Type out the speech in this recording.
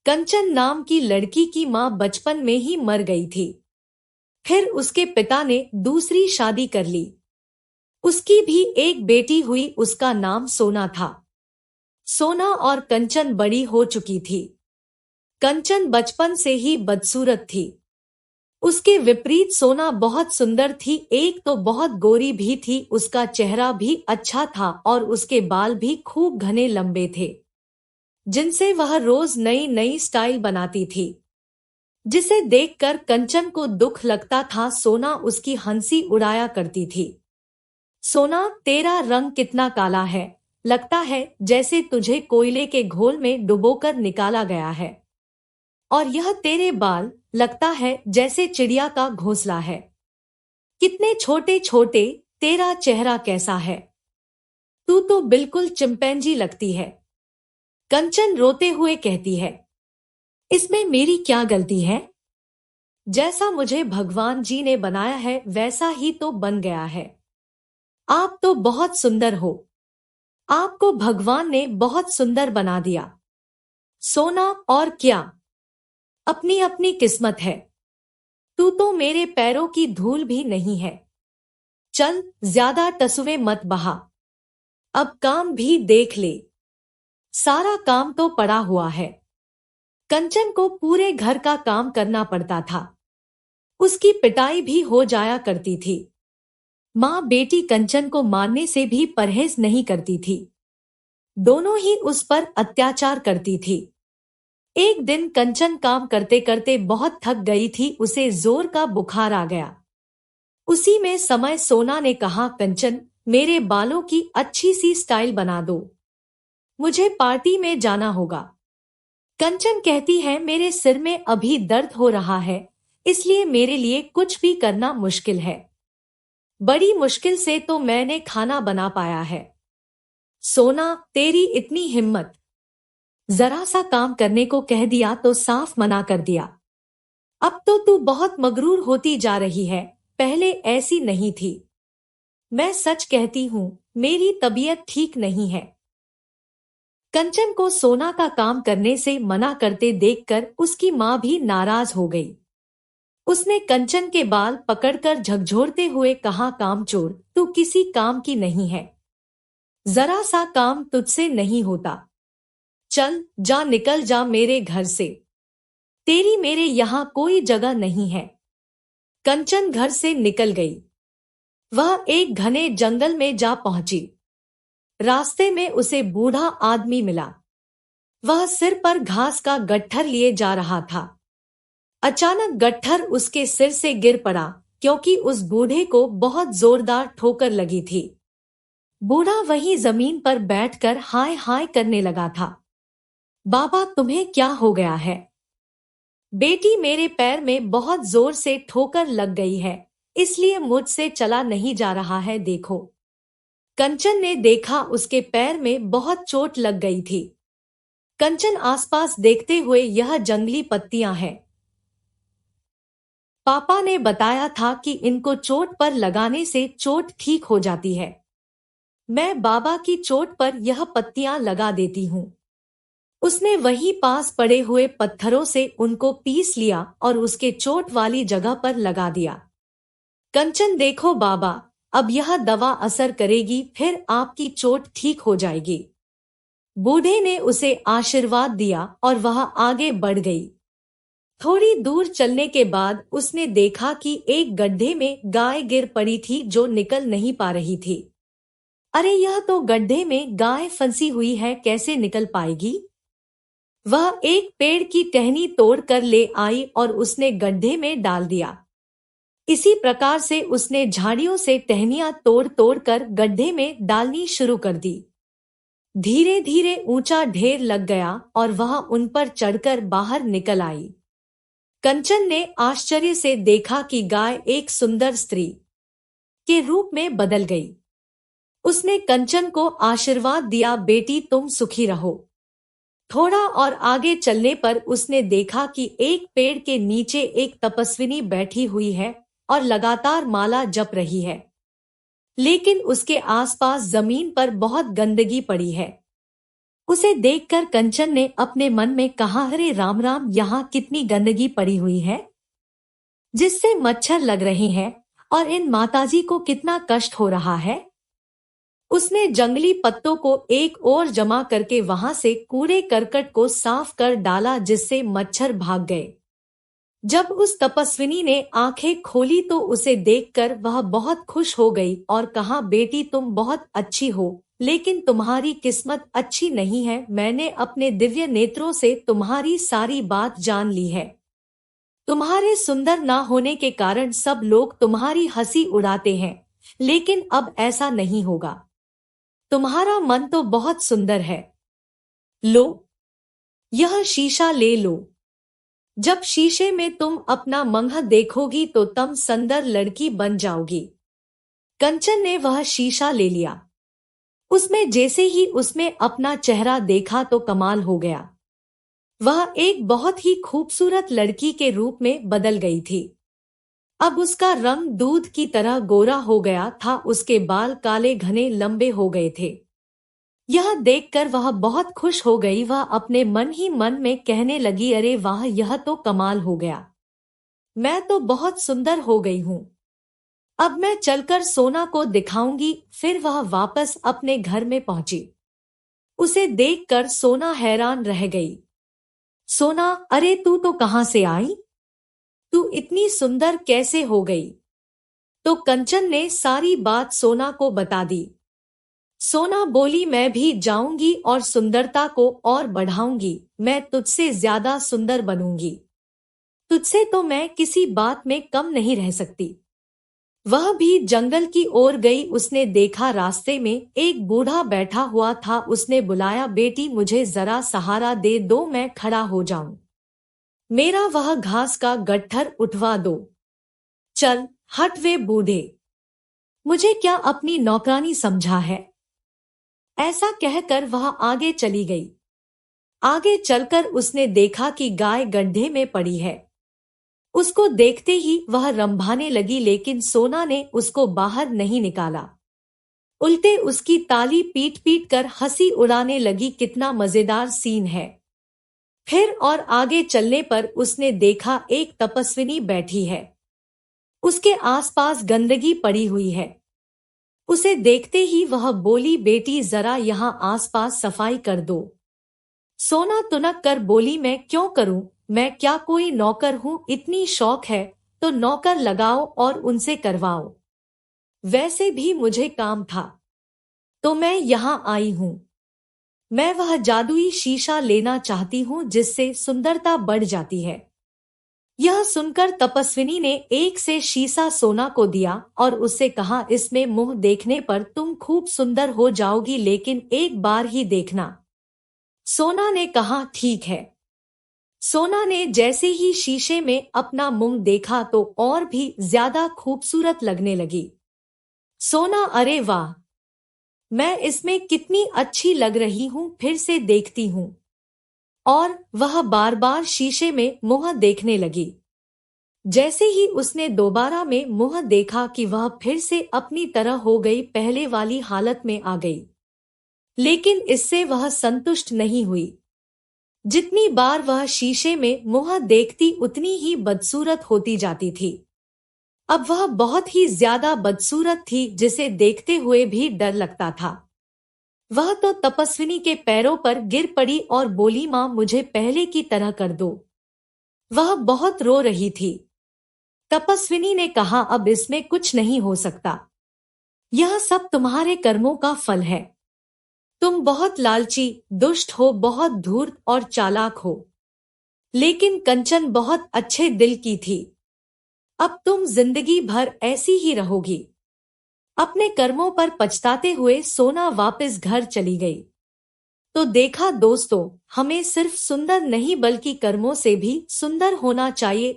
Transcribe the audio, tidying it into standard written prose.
कंचन नाम की लड़की की माँ बचपन में ही मर गई थी। फिर उसके पिता ने दूसरी शादी कर ली। उसकी भी एक बेटी हुई, उसका नाम सोना था। सोना और कंचन बड़ी हो चुकी थी। कंचन बचपन से ही बदसूरत थी। उसके विपरीत सोना बहुत सुंदर थी। एक तो बहुत गोरी भी थी, उसका चेहरा भी अच्छा था और उसके बाल भी खूब घने लंबे थे, जिनसे वह रोज नई नई स्टाइल बनाती थी, जिसे देखकर कंचन को दुख लगता था। सोना उसकी हंसी उड़ाया करती थी। सोना, तेरा रंग कितना काला है, लगता है जैसे तुझे कोयले के घोल में डुबोकर निकाला गया है। और यह तेरे बाल, लगता है जैसे चिड़िया का घोंसला है। कितने छोटे छोटे, तेरा चेहरा कैसा है, तू तो बिल्कुल चिंपैंजी लगती है। कंचन रोते हुए कहती है, इसमें मेरी क्या गलती है? जैसा मुझे भगवान जी ने बनाया है वैसा ही तो बन गया है। आप तो बहुत सुंदर हो। आपको भगवान ने बहुत सुंदर बना दिया। सोना, और क्या, अपनी अपनी किस्मत है। तू तो मेरे पैरों की धूल भी नहीं है। चल, ज्यादा तसुवे मत बहा। अब काम भी देख ले। सारा काम तो पड़ा हुआ है। कंचन को पूरे घर का काम करना पड़ता था। उसकी पिटाई भी हो जाया करती थी। माँ बेटी कंचन को मारने से भी परहेज नहीं करती थी। दोनों ही उस पर अत्याचार करती थी। एक दिन कंचन काम करते करते बहुत थक गई थी, उसे जोर का बुखार आ गया। उसी में समय सोना ने कहा, कंचन, मेरे बालों की अच्छी सी स्टाइल बना दो, मुझे पार्टी में जाना होगा। कंचन कहती है, मेरे सिर में अभी दर्द हो रहा है, इसलिए मेरे लिए कुछ भी करना मुश्किल है। बड़ी मुश्किल से तो मैंने खाना बना पाया है। सोना, तेरी इतनी हिम्मत। जरा सा काम करने को कह दिया तो साफ मना कर दिया। अब तो तू बहुत मगरूर होती जा रही है, पहले ऐसी नहीं थी। मैं सच कहती हूँ, मेरी तबीयत ठीक नहीं है। कंचन को सोना का काम करने से मना करते देखकर उसकी माँ भी नाराज हो गई। उसने कंचन के बाल पकड़कर झकझोरते हुए कहा, कामचोर, तू किसी काम की नहीं है। जरा सा काम तुझसे नहीं होता। चल जा, निकल जा मेरे घर से। तेरी मेरे यहाँ कोई जगह नहीं है। कंचन घर से निकल गई। वह एक घने जंगल में जा पहुंची। रास्ते में उसे बूढ़ा आदमी मिला। वह सिर पर घास का गट्ठर लिए जा रहा था। अचानक गट्ठर उसके सिर से गिर पड़ा, क्योंकि उस बूढ़े को बहुत जोरदार ठोकर लगी थी। बूढ़ा वहीं जमीन पर बैठकर हाय हाय करने लगा था। बाबा, तुम्हें क्या हो गया है? बेटी, मेरे पैर में बहुत जोर से ठोकर लग गई है, इसलिए मुझसे चला नहीं जा रहा है, देखो। कंचन ने देखा उसके पैर में बहुत चोट लग गई थी। कंचन आसपास देखते हुए, यह जंगली पत्तियां हैं। पापा ने बताया था कि इनको चोट पर लगाने से चोट ठीक हो जाती है। मैं बाबा की चोट पर यह पत्तियां लगा देती हूँ। उसने वहीं पास पड़े हुए पत्थरों से उनको पीस लिया और उसके चोट वाली जगह पर लगा दिया। कंचन, देखो बाबा, अब यह दवा असर करेगी, फिर आपकी चोट ठीक हो जाएगी। बूढ़े ने उसे आशीर्वाद दिया और वह आगे बढ़ गई। थोड़ी दूर चलने के बाद उसने देखा कि एक गड्ढे में गाय गिर पड़ी थी, जो निकल नहीं पा रही थी। अरे, यह तो गड्ढे में गाय फंसी हुई है, कैसे निकल पाएगी? वह एक पेड़ की टहनी तोड़ कर ले आई और उसने गड्ढे में डाल दिया। इसी प्रकार से उसने झाड़ियों से टहनियां तोड़ तोड़ कर गड्ढे में डालनी शुरू कर दी। धीरे धीरे ऊंचा ढेर लग गया और वह उन पर चढ़कर बाहर निकल आई। कंचन ने आश्चर्य से देखा कि गाय एक सुंदर स्त्री के रूप में बदल गई। उसने कंचन को आशीर्वाद दिया, बेटी तुम सुखी रहो। थोड़ा और आगे चलने पर उसने देखा कि एक पेड़ के नीचे एक तपस्विनी बैठी हुई है और लगातार माला जप रही है, लेकिन उसके आसपास जमीन पर बहुत गंदगी पड़ी है। उसे देखकर कंचन ने अपने मन में कहा, अरे राम राम, यहाँ कितनी गंदगी पड़ी हुई है, जिससे मच्छर लग रहे हैं, और इन माताजी को कितना कष्ट हो रहा है। उसने जंगली पत्तों को एक ओर जमा करके वहां से कूड़े करकट को साफ कर डाला, जिससे मच्छर भाग गए। जब उस तपस्विनी ने आंखें खोली तो उसे देखकर वह बहुत खुश हो गई और कहा, बेटी तुम बहुत अच्छी हो, लेकिन तुम्हारी किस्मत अच्छी नहीं है। मैंने अपने दिव्य नेत्रों से तुम्हारी सारी बात जान ली है। तुम्हारे सुंदर ना होने के कारण सब लोग तुम्हारी हंसी उड़ाते हैं, लेकिन अब ऐसा नहीं होगा। तुम्हारा मन तो बहुत सुंदर है। लो, यह शीशा ले लो। जब शीशे में तुम अपना मंह देखोगी तो तुम सुंदर लड़की बन जाओगी। कंचन ने वह शीशा ले लिया। उसमें जैसे ही उसमें अपना चेहरा देखा तो कमाल हो गया। वह एक बहुत ही खूबसूरत लड़की के रूप में बदल गई थी। अब उसका रंग दूध की तरह गोरा हो गया था, उसके बाल काले घने लंबे हो गए थे। यह देखकर वह बहुत खुश हो गई। वह अपने मन ही मन में कहने लगी, अरे वाह, यह तो कमाल हो गया। मैं तो बहुत सुंदर हो गई हूँ। अब मैं चलकर सोना को दिखाऊंगी। फिर वह वापस अपने घर में पहुंची। उसे देखकर सोना हैरान रह गई। सोना, अरे तू तो कहाँ से आई? तू इतनी सुंदर कैसे हो गई? तो कंचन ने सारी बात सोना को बता दी। सोना बोली, मैं भी जाऊंगी और सुंदरता को और बढ़ाऊंगी। मैं तुझसे ज्यादा सुंदर बनूंगी। तुझसे तो मैं किसी बात में कम नहीं रह सकती। वह भी जंगल की ओर गई। उसने देखा रास्ते में एक बूढ़ा बैठा हुआ था। उसने बुलाया, बेटी मुझे जरा सहारा दे दो, मैं खड़ा हो जाऊं। मेरा वह घास का गट्ठर उठवा दो। चल हट वे बूढ़े, मुझे क्या अपनी नौकरानी समझा है? ऐसा कहकर वह आगे चली गई। आगे चलकर उसने देखा कि गाय गड्ढे में पड़ी है। उसको देखते ही वह रंभाने लगी, लेकिन सोना ने उसको बाहर नहीं निकाला। उल्टे उसकी ताली पीट पीट कर हंसी उड़ाने लगी। कितना मजेदार सीन है। फिर और आगे चलने पर उसने देखा एक तपस्विनी बैठी है। उसके आसपास गंदगी पड़ी हुई है। उसे देखते ही वह बोली, बेटी जरा यहाँ आसपास सफाई कर दो। सोना तुनक कर बोली, मैं क्यों करूं? मैं क्या कोई नौकर हूं? इतनी शौक है तो नौकर लगाओ और उनसे करवाओ। वैसे भी मुझे काम था तो मैं यहाँ आई हूँ। मैं वह जादुई शीशा लेना चाहती हूँ जिससे सुंदरता बढ़ जाती है। यह सुनकर तपस्विनी ने एक से शीशा सोना को दिया और उससे कहा, इसमें मुंह देखने पर तुम खूब सुंदर हो जाओगी, लेकिन एक बार ही देखना। सोना ने कहा, ठीक है। सोना ने जैसे ही शीशे में अपना मुंह देखा तो और भी ज्यादा खूबसूरत लगने लगी। सोना, अरे वाह, मैं इसमें कितनी अच्छी लग रही हूँ, फिर से देखती हूँ। और वह बार बार शीशे में मुंह देखने लगी। जैसे ही उसने दोबारा में मुंह देखा कि वह फिर से अपनी तरह हो गई, पहले वाली हालत में आ गई। लेकिन इससे वह संतुष्ट नहीं हुई। जितनी बार वह शीशे में मुंह देखती उतनी ही बदसूरत होती जाती थी। अब वह बहुत ही ज्यादा बदसूरत थी, जिसे देखते हुए भी डर लगता था। वह तो तपस्विनी के पैरों पर गिर पड़ी और बोली, मां मुझे पहले की तरह कर दो। वह बहुत रो रही थी। तपस्विनी ने कहा, अब इसमें कुछ नहीं हो सकता। यह सब तुम्हारे कर्मों का फल है। तुम बहुत लालची, दुष्ट हो, बहुत धूर्त और चालाक हो। लेकिन कंचन बहुत अच्छे दिल की थी। अब तुम जिंदगी भर ऐसी ही रहोगी। अपने कर्मों पर पछताते हुए सोना वापस घर चली गई। तो देखा दोस्तों, हमें सिर्फ सुंदर नहीं बल्कि कर्मों से भी सुंदर होना चाहिए।